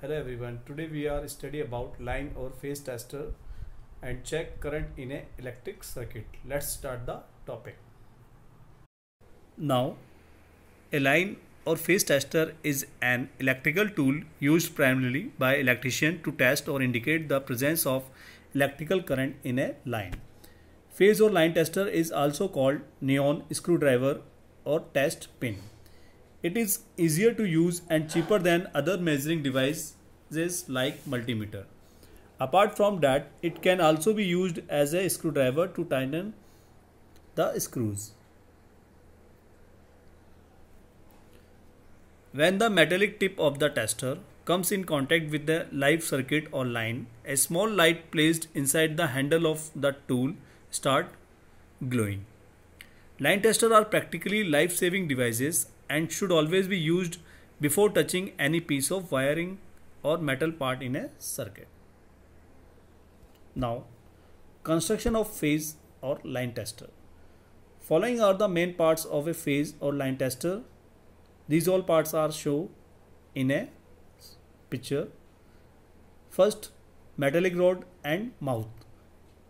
Hello everyone. Today we are study about line or phase tester and check current in a electric circuit. Let's start the topic. Now, a line or phase tester is an electrical tool used primarily by electrician to test or indicate the presence of electrical current in a line. Phase or line tester is also called neon screwdriver or test pin. It is easier to use and cheaper than other measuring devices like multimeter. Apart from that, it can also be used as a screwdriver to tighten the screws. When the metallic tip of the tester comes in contact with the live circuit or line, a small light placed inside the handle of the tool starts glowing. Line testers are practically life-saving devices and should always be used before touching any piece of wiring or metal part in a circuit. Now, construction of phase or line tester. Following are the main parts of a phase or line tester. These all parts are shown in a picture. First, metallic rod and mouth.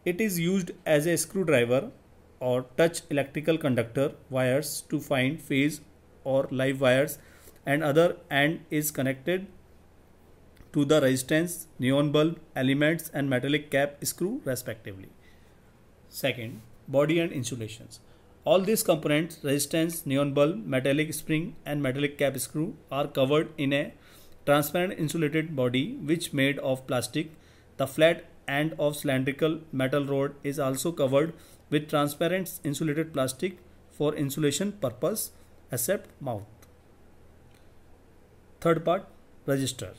It is used as a screwdriver or touch electrical conductor wires to find phase or live wires, and other end is connected to the resistance, neon bulb, elements and metallic cap screw respectively. Second, body and insulations. All these components, resistance, neon bulb, metallic spring and metallic cap screw, are covered in a transparent insulated body which made of plastic. The flat end of cylindrical metal rod is also covered with transparent insulated plastic for insulation purpose, except mouth. Third part, resistor.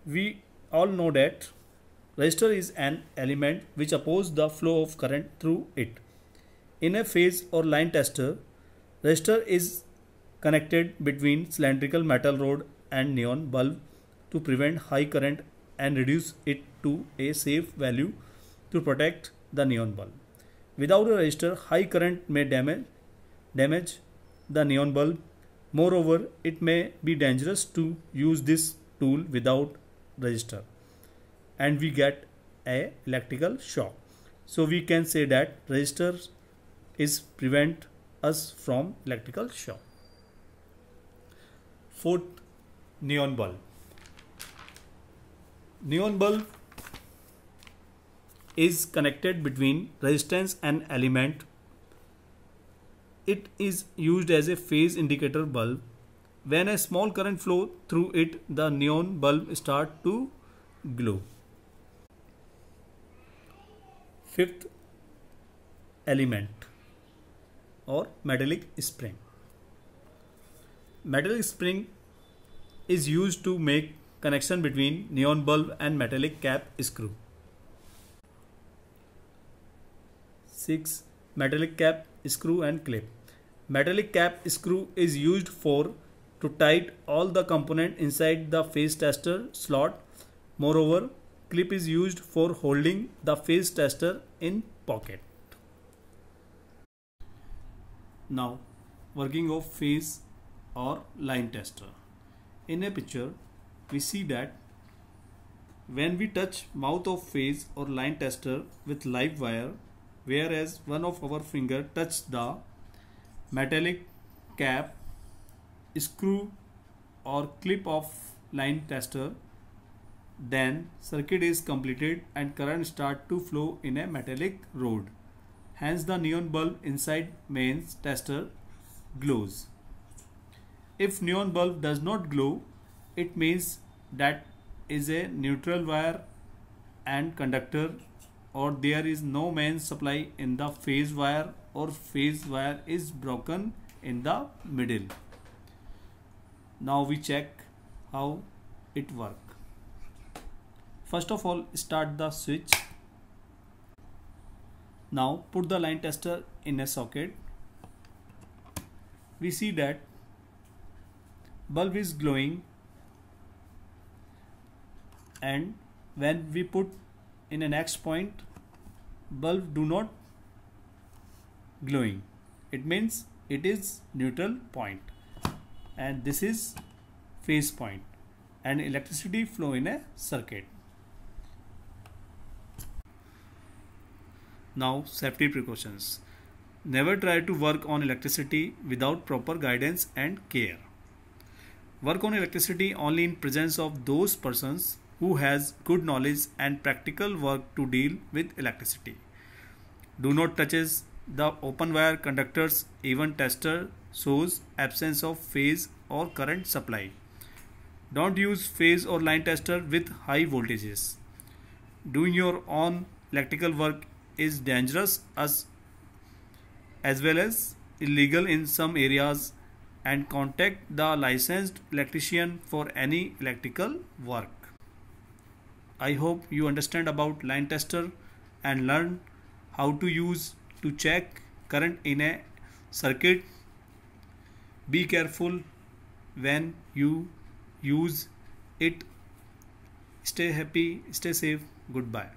We all know that resistor is an element which opposes the flow of current through it. In a phase or line tester, resistor is connected between cylindrical metal rod and neon bulb to prevent high current and reduce it to a safe value to protect the neon bulb. Without a resistor, high current may damage the neon bulb. Moreover, it may be dangerous to use this tool without resistor and we get a electrical shock. So we can say that resistor is prevent us from electrical shock. Fourth, neon bulb. Neon bulb is connected between resistance and element. It is used as a phase indicator bulb. When a small current flow through it, the neon bulb starts to glow. Fifth, element or metallic spring. Metallic spring is used to make connection between neon bulb and metallic cap screw. 6. Metallic cap screw and clip. Metallic cap screw is used to tight all the component inside the phase tester slot. Moreover, clip is used for holding the phase tester in pocket. Now, working of phase or line tester. In a picture, we see that when we touch mouth of phase or line tester with live wire, whereas one of our finger touch the metallic cap, screw or clip of line tester, then circuit is completed and current start to flow in a metallic rod. Hence the neon bulb inside mains tester glows. If neon bulb does not glow, it means that is a neutral wire and conductor, or there is no main supply in the phase wire, or phase wire is broken in the middle. Now we check how it works. First of all, start the switch. Now put the line tester in a socket. We see that bulb is glowing, and when we put in a next point, bulb do not glowing. It means it is neutral point, and this is phase point. and electricity flow in a circuit. Now, safety precautions. Never try to work on electricity without proper guidance and care. Work on electricity only in presence of those persons who has good knowledge and practical work to deal with electricity. Do not touch the open wire conductors. Even tester shows absence of phase or current supply. Don't use phase or line tester with high voltages. Doing your own electrical work is dangerous as well as illegal in some areas, and contact the licensed electrician for any electrical work. I hope you understand about line tester and learn how to use to check current in a circuit. Be careful when you use it. Stay happy, stay safe. Goodbye.